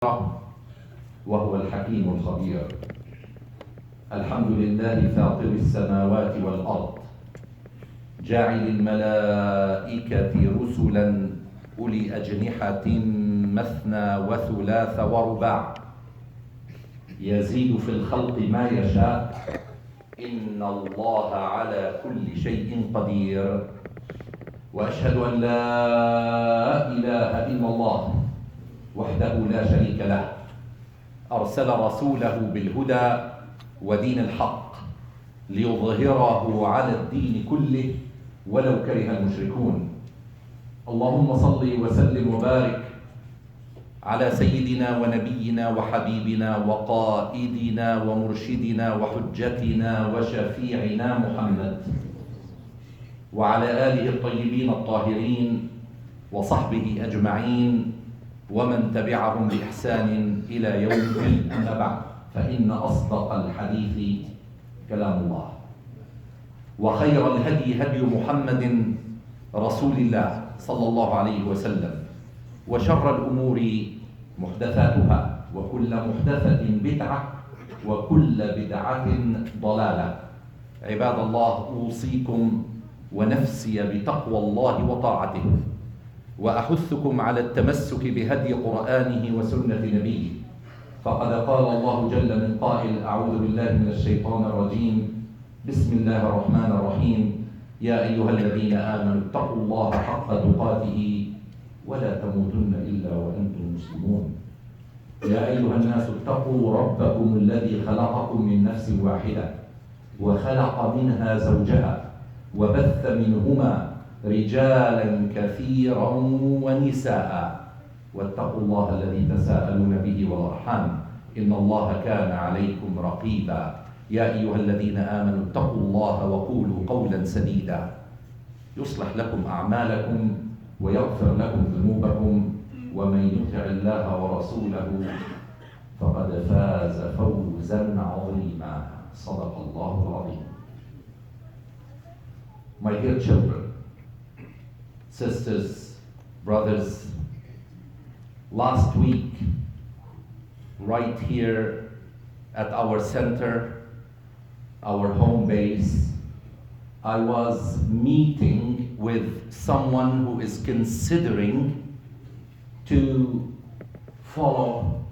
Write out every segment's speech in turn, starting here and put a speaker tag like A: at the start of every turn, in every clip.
A: وهو الحكيم الخبير. الحمد لله فاطر السماوات والأرض، جاعل الملائكة رسلا أولي أجنحة مثنى وثلاث ورباع، يزيد في الخلق ما يشاء، إن الله على كل شيء قدير. وأشهد أن لا إله إلا الله وحده لا شريك له، أرسل رسوله بالهدى ودين الحق ليظهره على الدين كله ولو كره المشركون. اللهم صل وسلم وبارك على سيدنا ونبينا وحبيبنا وقائدنا ومرشدنا وحجتنا وشفيعنا محمد، وعلى آله الطيبين الطاهرين وصحبه أجمعين ومن تبعهم بإحسان إلى يوم الدين. أما بعد، فإن أصدق الحديث كلام الله، وخير الهدي هدي محمد رسول الله صلى الله عليه وسلم، وشر الأمور محدثاتها، وكل محدثة بدعة، وكل بدعة ضلالة. عباد الله، أوصيكم ونفسي بتقوى الله وطاعته، وأحثكم على التمسك بهدي قرآنه وسنة نبيه، فقد قال الله جل من قائل: أعوذ بالله من الشيطان الرجيم، بسم الله الرحمن الرحيم، يا أيها الذين آمنوا اتقوا الله حق تقاته ولا تموتن إلا وأنتم مسلمون. يا أيها الناس اتقوا ربكم الذي خلقكم من نفس واحدة وخلق منها زوجها وبث منهما رجالا كثيرا ونساء، واتقوا الله الذي تساءلون به والأرحام، إن الله كان عليكم رقيبا. يا أيها الذين آمنوا اتقوا الله وقولوا قولا سديدا يصلح لكم أعمالكم ويغفر لكم ذنوبكم، ومن يطع الله ورسوله فقد فاز فوزا عظيما. صدق الله العظيم. My dear children, sisters, brothers, last week, right here at our center, our home base, I was meeting with someone who is considering to follow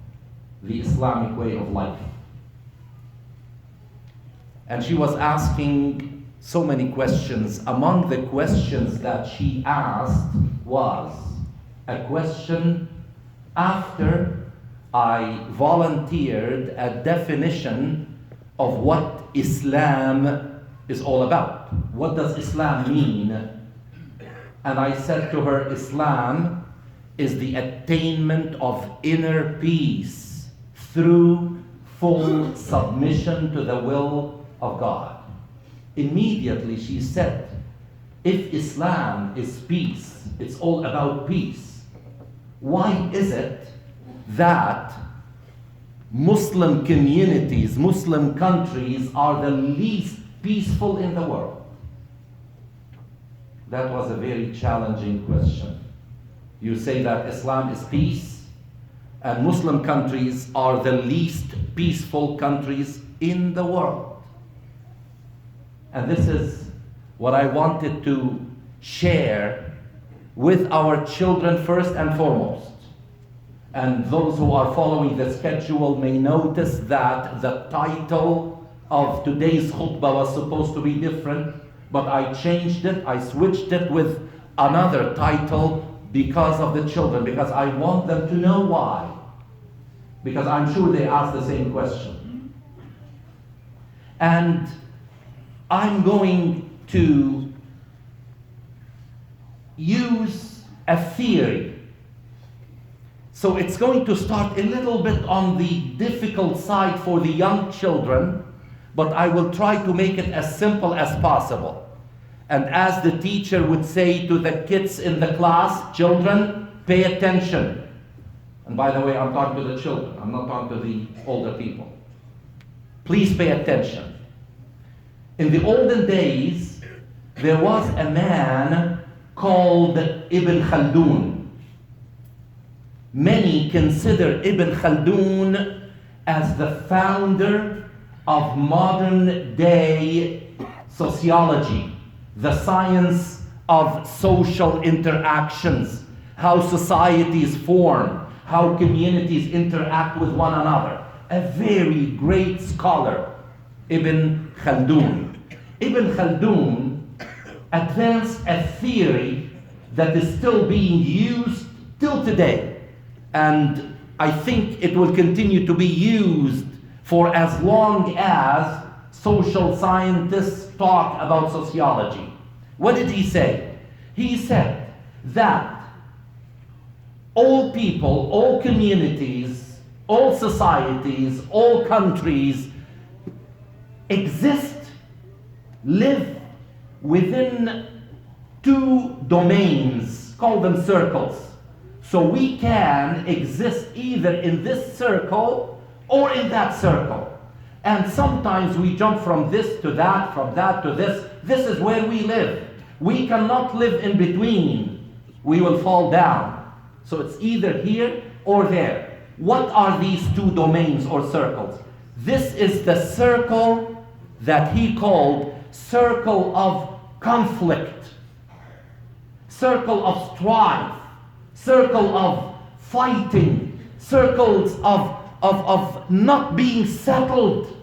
A: the Islamic way of life. And she was asking so many questions. Among the questions that she asked was a question after I volunteered a definition of what Islam is all about. What does Islam mean? And I said to her, Islam is the attainment of inner peace through full submission to the will of God. Immediately she said, if Islam is peace, it's all about peace, why is it that Muslim communities, Muslim countries are the least peaceful in the world? That was a very challenging question. You say that Islam is peace, and Muslim countries are the least peaceful countries in the world. And this is what I wanted to share with our children first and foremost. And those who are following the schedule may notice that the title of today's khutbah was supposed to be different, but I changed it, I switched it with another title because of the children, because I want them to know why. Because I'm sure they ask the same question. And I'm going to use a theory. So it's going to start a little bit on the difficult side for the young children, but I will try to make it as simple as possible. And as the teacher would say to the kids in the class, children, pay attention. And by the way, I'm talking to the children, I'm not talking to the older people. Please pay attention. In the olden days, there was a man called Ibn Khaldun. Many consider Ibn Khaldun as the founder of modern day sociology, the science of social interactions, how societies form, how communities interact with one another. A very great scholar, Ibn Khaldun. Ibn Khaldun advanced a theory that is still being used till today. And I think it will continue to be used for as long as social scientists talk about sociology. What did he say? He said that all people, all communities, all societies, all countries exist, live within two domains, call them circles. So we can exist either in this circle or in that circle. And sometimes we jump from this to that, from that to this. This is where we live. We cannot live in between. We will fall down. So it's either here or there. What are these two domains or circles? This is the circle that he called circle of conflict, circle of strife, circle of fighting, circles of not being settled.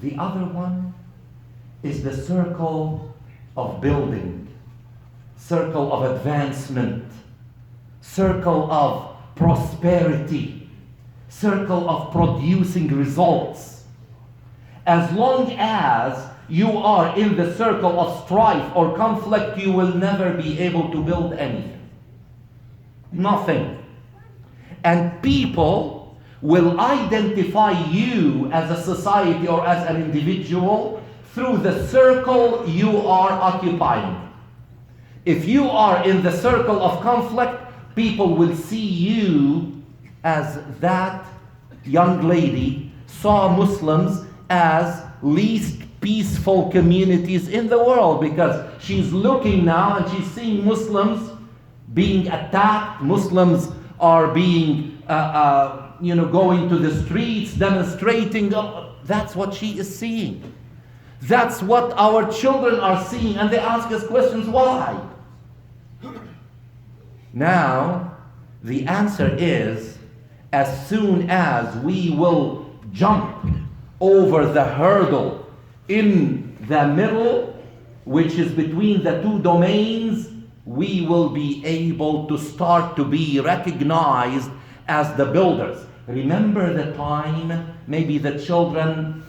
A: The other one is the circle of building, circle of advancement, circle of prosperity, circle of producing results. As long as you are in the circle of strife or conflict, you will never be able to build anything. Nothing. And people will identify you as a society or as an individual through the circle you are occupying. If you are in the circle of conflict, people will see you as that young lady saw Muslims as least peaceful communities in the world, because she's looking now and she's seeing Muslims being attacked. Muslims are being, going to the streets, demonstrating. That's what she is seeing. That's what our children are seeing, and they ask us questions, why? Now, the answer is, as soon as we will jump over the hurdle in the middle, which is between the two domains, we will be able to start to be recognized as the builders. Remember the time, maybe the children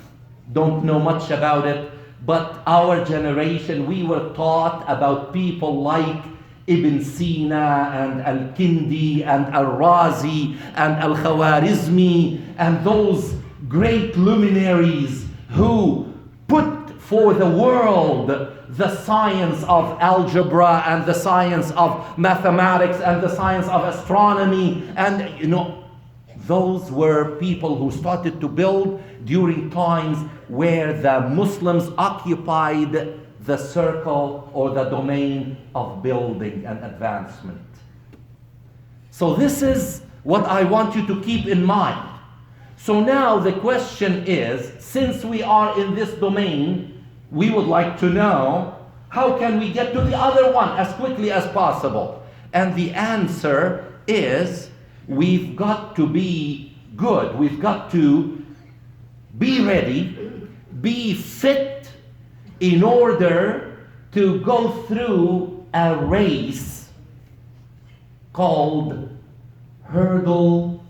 A: don't know much about it, but our generation, we were taught about people like Ibn Sina and Al-Kindi and Al-Razi and Al-Khwarizmi and those great luminaries who put for the world the science of algebra and the science of mathematics and the science of astronomy. And those were people who started to build during times where the Muslims occupied the circle or the domain of building and advancement. So this is what I want you to keep in mind. So now the question is, since we are in this domain, we would like to know, how can we get to the other one as quickly as possible? And the answer is, we've got to be good. We've got to be ready, be fit in order to go through a race called hurdle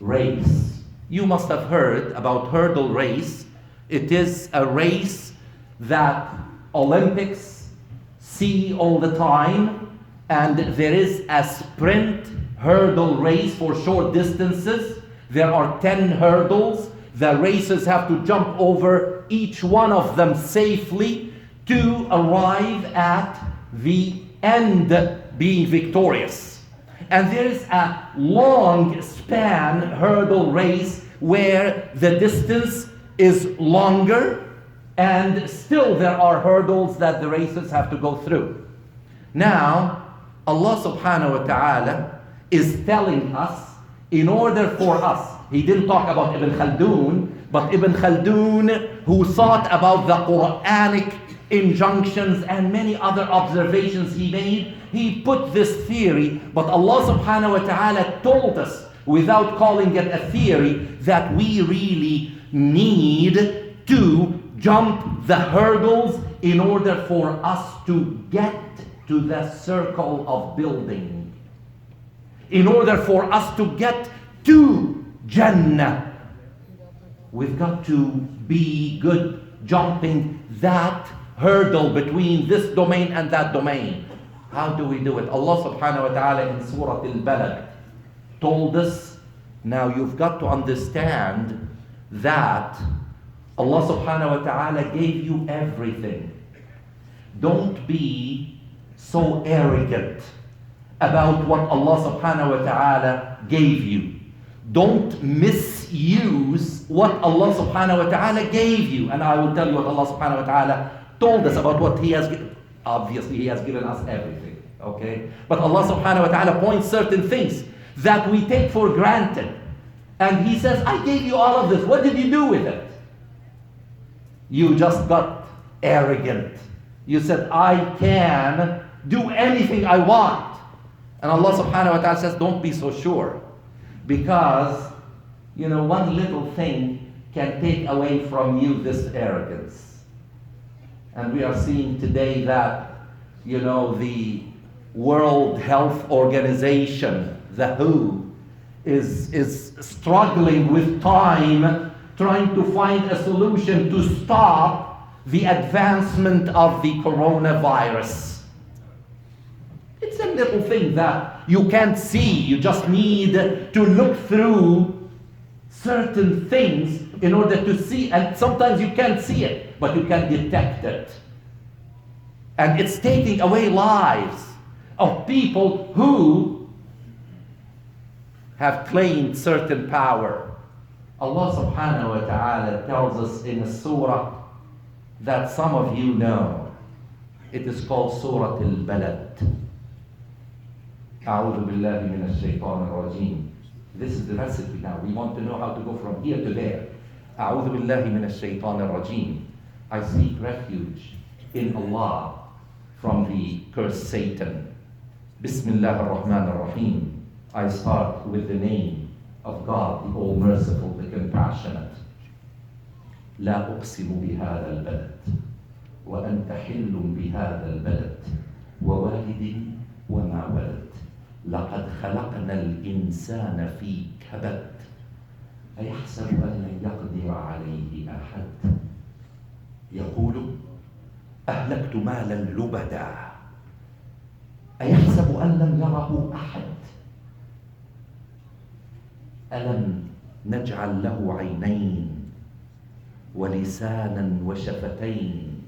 A: race. You must have heard about hurdle race. It is a race that Olympics see all the time, and there is a sprint hurdle race for short distances. There are 10 hurdles. The racers have to jump over each one of them safely to arrive at the end being victorious. And there is a long span hurdle race where the distance is longer, and still there are hurdles that the racers have to go through. Now, Allah subhanahu wa ta'ala is telling us, in order for us, he didn't talk about Ibn Khaldun, but Ibn Khaldun, who thought about the Quranic injunctions and many other observations he made, he put this theory, but Allah subhanahu wa ta'ala told us, without calling it a theory, that we really need to jump the hurdles in order for us to get to the circle of building. In order for us to get to Jannah, we've got to be good jumping that hurdle between this domain and that domain. How do we do it? Allah subhanahu wa ta'ala in Surah Al-Balad told us, now you've got to understand that Allah subhanahu wa ta'ala gave you everything. Don't be so arrogant about what Allah subhanahu wa ta'ala gave you. Don't misuse what Allah subhanahu wa ta'ala gave you. And I will tell you what Allah subhanahu wa ta'ala told us about what He has given. Obviously, He has given us everything, okay? But Allah subhanahu wa ta'ala points certain things that we take for granted. And He says, I gave you all of this. What did you do with it? You just got arrogant. You said, I can do anything I want. And Allah subhanahu wa ta'ala says, don't be so sure. Because, one little thing can take away from you this arrogance. And we are seeing today that, the World Health Organization, the WHO, is struggling with time, trying to find a solution to stop the advancement of the coronavirus. It's a little thing that you can't see. You just need to look through certain things in order to see, and sometimes you can't see it, but you can detect it. And it's taking away lives of people who have claimed certain power. Allah subhanahu wa ta'ala tells us in a surah that some of you know. It is called Surah Al-Balad. A'udhu billahi minash shaitanir rajim. This is the recipe now. We want to know how to go from here to there. A'udhu billahi minash shaitanir rajim. I seek refuge in Allah from the cursed Satan. Bismillah ar-Rahman ar-Rahim. I start with the name of God, the All-Merciful, the Compassionate. لا أقسم بهذا البلد وأنت حل بهذا البلد ووالد وما ولد لقد خلقنا الإنسان في كبد أيحسب أن لن يقدر عليه أحد يقول أهلكت مالا لبدا أيحسب أن لم يره أحد ألم نجعل له عينين ولسانا وشفتين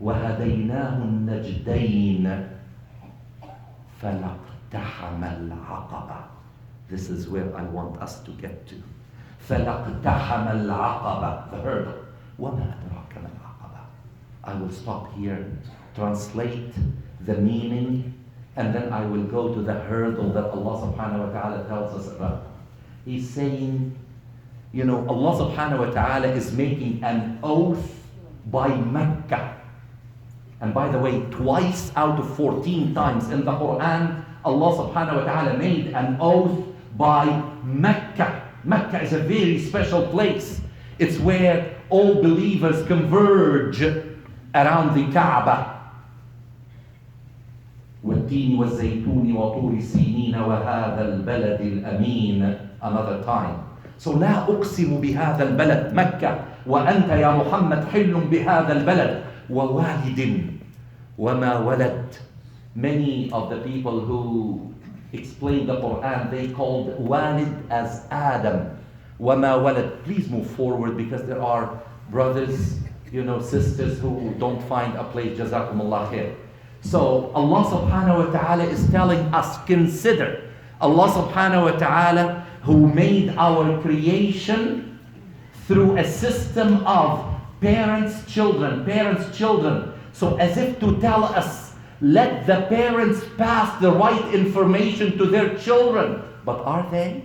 A: وهديناه النجدين فلاقتحم العقبة. This is where I want us to get to. فلاقتحم العقبة, the hurdle. وما أدراك ما العقبة. I will stop here, translate the meaning, and then I will go to the hurdle that Allah subhanahu wa ta'ala tells us about. He's saying, Allah subhanahu wa ta'ala is making an oath by Mecca. And by the way, twice out of 14 times in the Quran, Allah subhanahu wa ta'ala made an oath by Mecca. Mecca is a very special place. It's where all believers converge around the Kaaba. والتين والزيتون وطور سينين وهذا البلد الأمين. Another time. So لا أقسم بهذا البلد مكة وأنت يا محمد حل بهذا البلد ووالد وما ولد. Many of the people who explain the Quran, they called walid as Adam. وما ولد. Please move forward because there are brothers, sisters who don't find a place. Jazakumullah khair. So Allah subhanahu wa ta'ala is telling us, consider Allah subhanahu wa ta'ala who made our creation through a system of parents, children. So as if to tell us Let the parents pass the right information to their children. But are they?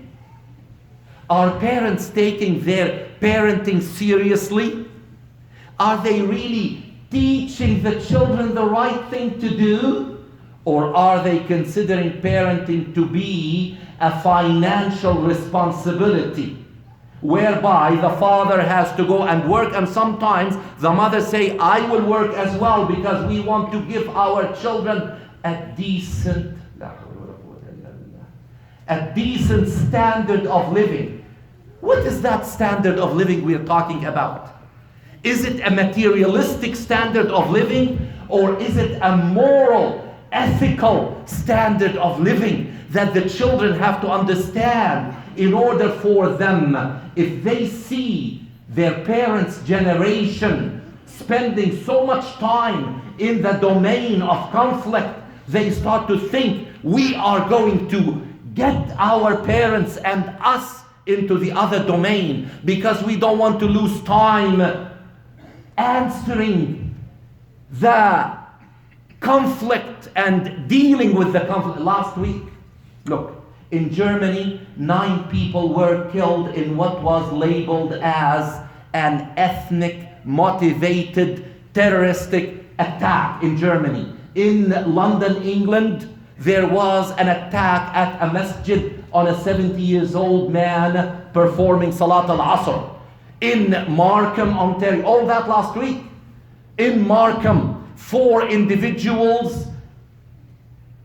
A: Are parents taking their parenting seriously? Are they really teaching the children the right thing to do? Or are they considering parenting to be a financial responsibility, whereby the father has to go and work, and sometimes the mother say, I will work as well because we want to give our children a decent standard of living. What is that standard of living we're talking about? Is it a materialistic standard of living, or is it a moral, ethical standard of living that the children have to understand in order for them, if they see their parents' generation spending so much time in the domain of conflict, they start to think we are going to get our parents and us into the other domain because we don't want to lose time answering the conflict and dealing with the conflict. Last week, look, in Germany, 9 people were killed in what was labeled as an ethnic motivated terroristic attack in Germany. In London, England, there was an attack at a masjid on a 70-year-old man performing Salat al-Asr. In Markham, Ontario, all that last week. In Markham, 4 individuals,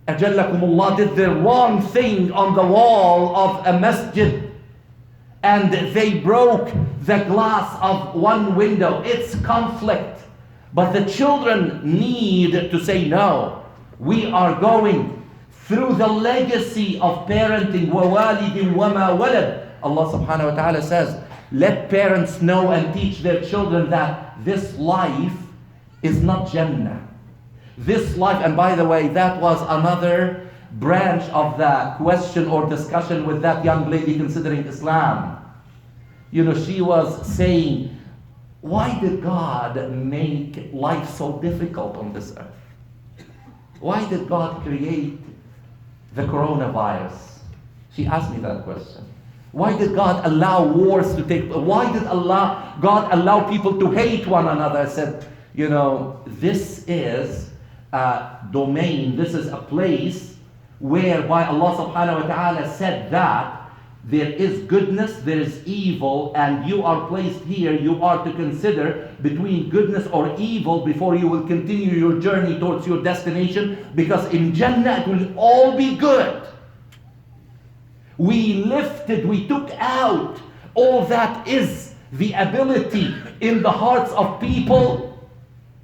A: Ajallakumullah, did the wrong thing on the wall of a masjid, and they broke the glass of one window. It's conflict. But the children need to say, no, we are going through the legacy of parenting. وَوَالِدٍ وَمَا وَلَدٍ. Allah subhanahu wa ta'ala says, let parents know and teach their children that this life is not Jannah. This life, and by the way, that was another branch of the question or discussion with that young lady considering Islam. You know, she was saying, why did God make life so difficult on this earth? Why did God create the coronavirus? She asked me that question. Why did God allow wars to take place? Why did God allow people to hate one another? I said, you know, this is a domain, this is a place whereby Allah subhanahu wa ta'ala said that there is goodness, there is evil, and you are placed here, you are to consider between goodness or evil before you will continue your journey towards your destination, because in Jannah it will all be good. We took out all that is the ability in the hearts of people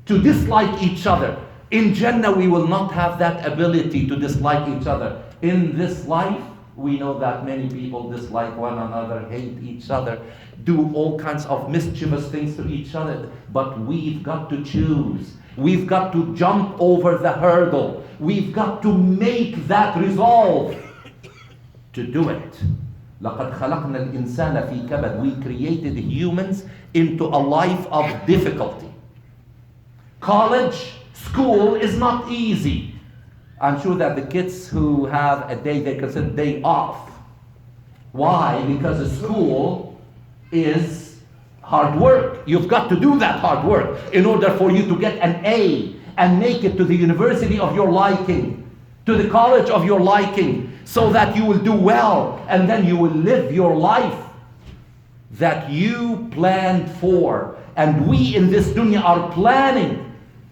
A: to dislike each other. In Jannah we will not have that ability to dislike each other. In this life, we know that many people dislike one another, hate each other, do all kinds of mischievous things to each other. But we've got to choose. We've got to jump over the hurdle. We've got to make that resolve to do it. لَقَدْ خَلَقْنَا الْإِنسَانَ فِي كَبَدٍ. We created humans into a life of difficulty. College, school is not easy. I'm sure that the kids who have a day, they consider day off. Why? Because a school is hard work. You've got to do that hard work in order for you to get an A and make it to the university of your liking, to the college of your liking, so that you will do well, and then you will live your life that you planned for. And we in this dunya are planning,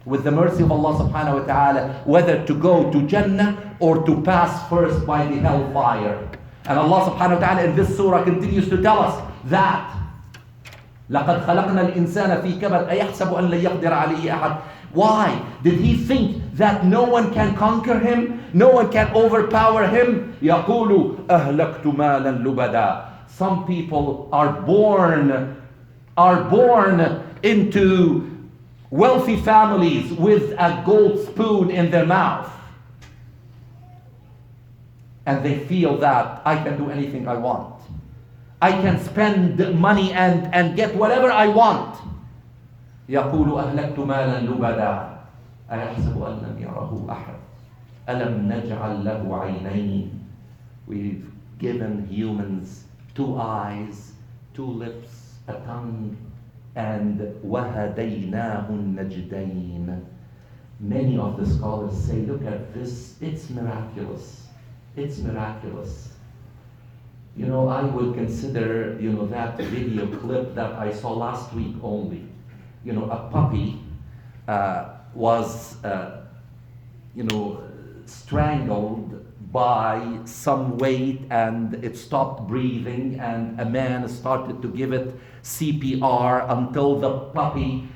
A: with the mercy of Allah subhanahu wa ta'ala, whether to go to Jannah or to pass first by the hellfire. And Allah subhanahu wa ta'ala in this surah continues to tell us that لَقَدْ خَلَقْنَا الْإِنسَانَ فِي كَبَدٍ أَيَحْسَبُ أَنْ لَن يَقْدِرَ عَلَيْهِ أَحَدٍ. Why? Did he think that no one can conquer him? No one can overpower him? يَقُولُ أَهْلَكْتُ مَالًا لُبَدًا. Some people are born into wealthy families with a gold spoon in their mouth. And they feel that I can do anything I want. I can spend money and get whatever I want. يَقُولُ أَهْلَكْتُ مَالًا لُبَدًا. أَيَحْسَبُ أَن لَّمْ يَرَهُ أَحَدٌ أَلَمْ نَجْعَل لَّهُ عَيْنَيْنِ. We've given humans 2 eyes, 2 lips, a tongue, and وَهَدَيْنَاهُ النَّجْدَيْنِ. Many of the scholars say, look at this, it's miraculous. It's miraculous. You know, I will consider, that video clip that I saw last week only. A puppy was, strangled by some weight, and it stopped breathing, and a man started to give it CPR until the puppy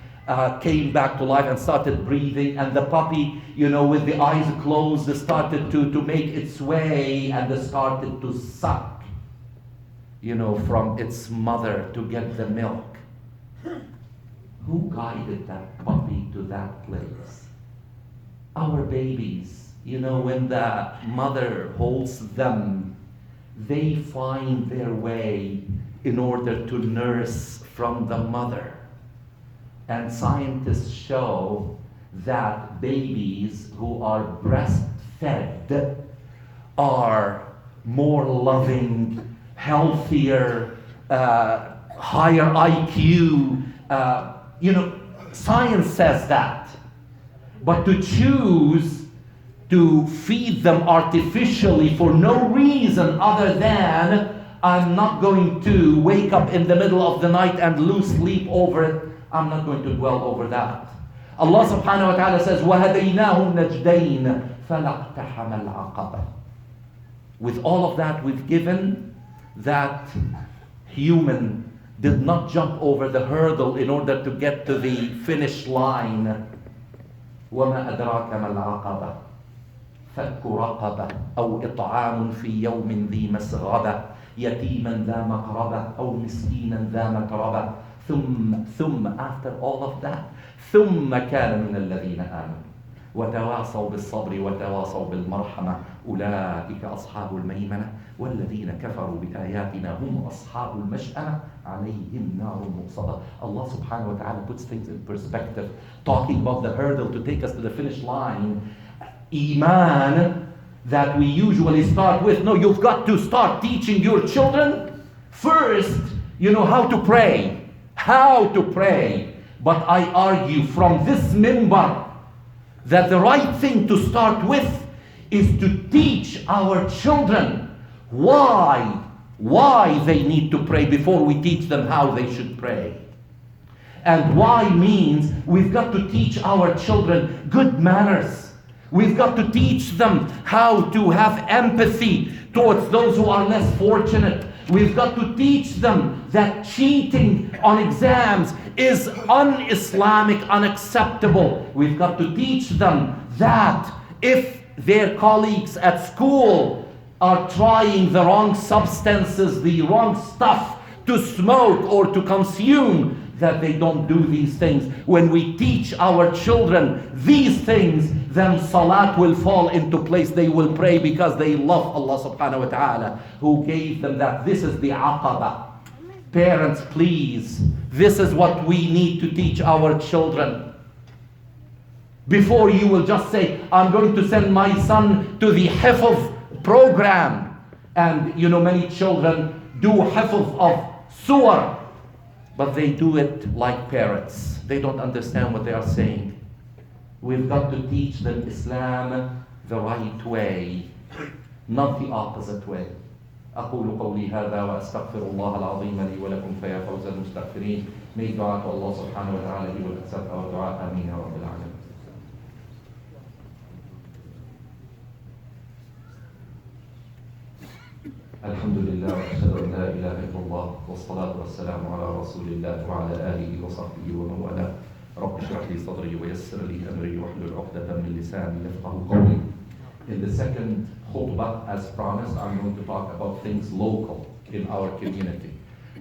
A: came back to life and started breathing, and the puppy, with the eyes closed, started to make its way and started to suck, from its mother to get the milk. Who guided that puppy to that place? Our babies, when the mother holds them, they find their way in order to nurse from the mother. And scientists show that babies who are breastfed are more loving, healthier, higher IQ. Science says that. But to choose to feed them artificially for no reason other than I'm not going to wake up in the middle of the night and lose sleep over it, I'm not going to dwell over that. Allah subhanahu wa ta'ala says, وَهَدَيْنَاهُ النَّجْدَيْنِ فَلَاقْتَحَمَ الْعَقَبَةِ. With all of that we've given, that human did not jump over the hurdle in order to get to the finish line. وَمَا أَدْرَاكَ مَا الْعَقَبَةِ فَكُّ رَقَبَةٍ أَوْ إِطْعَامٌ فِي يَوْمٍ ذِي مَسْغَبَةٍ يَتِيمًا ذَا مَقْرَبَةٍ أَوْ مِسْكِينًا ذَا مَتْرَبَةٍ ثم after all of that ثم كان من الذين آمنوا وتواصوا بالصبر وتواصوا بالمرحمة أولئك أصحاب الميمنة والذين كفروا بآياتنا هم أصحاب المشأمة عليهم نار مؤصدة. Allah subhanahu wa ta'ala puts things in perspective, talking about the hurdle to take us to the finish line. Iman that we usually start with. No, you've got to start teaching your children first, how to pray. How to pray. But I argue from this minbar that the right thing to start with is to teach our children why they need to pray before we teach them how they should pray. And why means we've got to teach our children good manners. We've got to teach them how to have empathy towards those who are less fortunate. We've got to teach them that cheating on exams is un-Islamic, unacceptable. We've got to teach them that if their colleagues at school are trying the wrong substances, the wrong stuff to smoke or to consume, that they don't do these things. When we teach our children these things, then salat will fall into place. They will pray because they love Allah subhanahu wa ta'ala who gave them that. This is the aqaba. Parents, please, this is what we need to teach our children. Before you will just say, I'm going to send my son to the hifz program. And many children do hifz of surah, but they do it like parrots. They don't understand what they are saying. We've got to teach them Islam the right way, not the opposite way. أقول قولي هذا وأستغفر الله العظيم لي ولكم فيا فوز المستغفرين. May God, Allah subhanahu wa ta'ala, He will accept our dua. Ameen ya Rabbil Alamin. الحمد لله وأشهد أن لا إله إلا الله والصلاة والسلام على رسول الله وعلى آله وصحبه ومن والاه. رب اشرح لي صدري ويسر لي أمري واحلل عقدة من لساني يفقهوا قولي. In the second khutbah, as promised, I'm going to talk about things local in our community.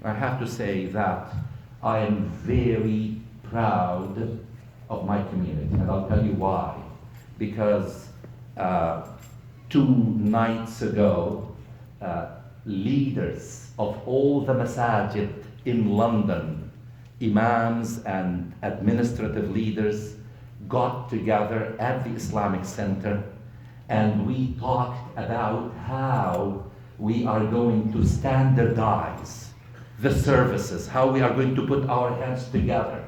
A: I have to say that I am very proud of my community, and I'll tell you why. Because 2 nights ago, leaders of all the masajid in London, imams and administrative leaders, got together at the Islamic Center and we talked about how we are going to standardize the services, how we are going to put our hands together.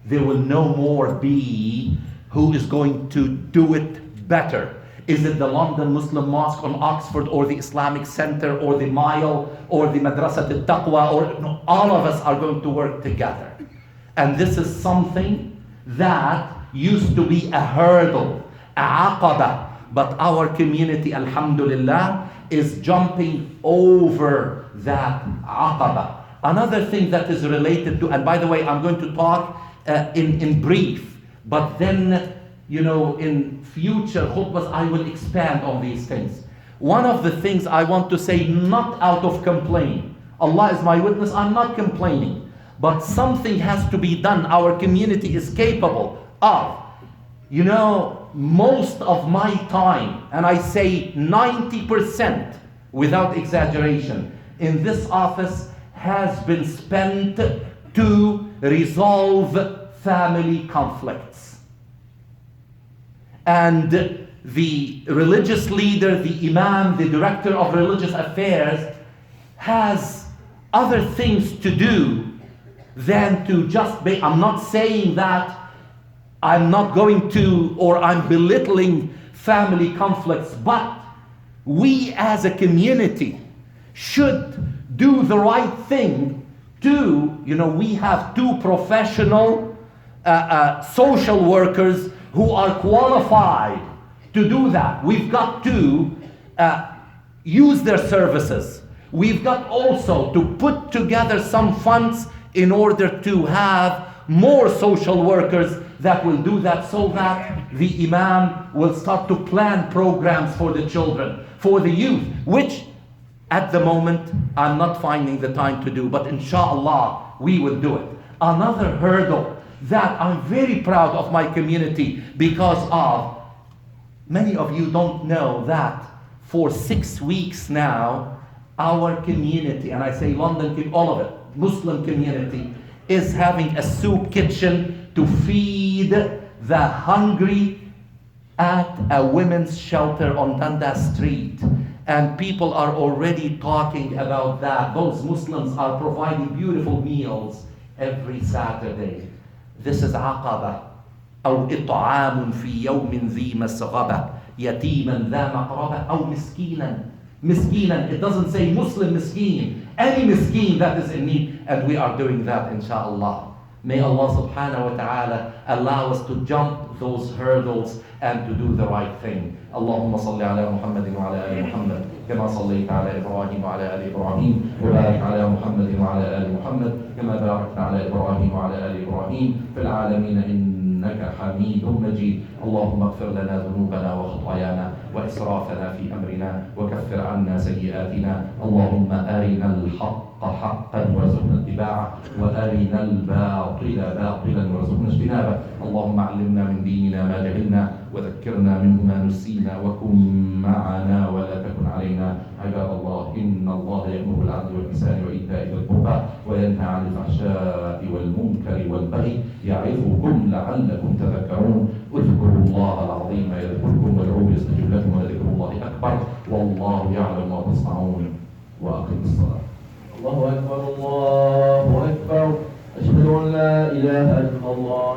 A: There will no more be who is going to do it better. Is it the London Muslim Mosque on Oxford or the Islamic Center or the Mile or the Madrasat al-Taqwa? Or no, all of us are going to work together. And this is something that used to be a hurdle, a aqaba. But our community, alhamdulillah, is jumping over that aqaba. Another thing that is related to, and by the way, I'm going to talk in brief, but then, in future khutbahs, I will expand on these things. One of the things I want to say, not out of complaint. Allah is my witness, I'm not complaining. But something has to be done. Our community is capable of. Most of my time, and I say 90% without exaggeration, in this office has been spent to resolve family conflicts. And the religious leader, the imam, the director of religious affairs has other things to do than to just be. I'm not saying that I'm not going to, or I'm belittling family conflicts, but we as a community should do the right thing to, we have two professional social workers who are qualified to do that. We've got to use their services. We've got also to put together some funds in order to have more social workers that will do that, so that the imam will start to plan programs for the children, for the youth, which at the moment I'm not finding the time to do, but inshallah we will do it. Another hurdle that I'm very proud of my community because of, many of you don't know that for 6 weeks now, our community, and I say London, all of it, Muslim community, is having a soup kitchen to feed the hungry at a women's shelter on Dundas Street. And people are already talking about that. Those Muslims are providing beautiful meals every Saturday. This is عقبة أو إطعام في يوم ذي مسغبة يتيما ذا مقربة أو مسكينا. Miskeen, it doesn't say Muslim miskeen, any miskeen that is in need, and we are doing that inshallah. May Allah subhanahu wa ta'ala allow us to jump those hurdles and to do the right thing. اللهم صل على محمد وعلى آل محمد كما صليت على إبراهيم وعلى آل إبراهيم وبارك على محمد وعلى آل محمد كما باركت على إبراهيم وعلى آل إبراهيم في العالمين إنك حميد مجيد. اللهم اغفر لنا ذنوبنا وخطايانا وإسرافنا في أمرنا وكفر عنا سيئاتنا. اللهم أرنا الحق حقا وارزقنا اتباعه وأرنا الباطل باطلا وارزقنا اجتنابه. اللهم علمنا من ديننا ما جهلنا وذكرنا منه ما نسينا وكن معنا ولا تكن علينا. عباد الله إن الله يأمر بالعدل والإحسان وإيتاء ذي القربى وينهى عن الفحشاء والمنكر والبغي يعظكم لعلكم تذكرون. اذكروا الله العظيم يذكركم وادعوه يستجب لكم ولذكر الله أكبر والله يعلم ما تصنعون. وأقم الصلاة.
B: الله أكبر الله أكبر. أشهد أن لا إله إلا الله.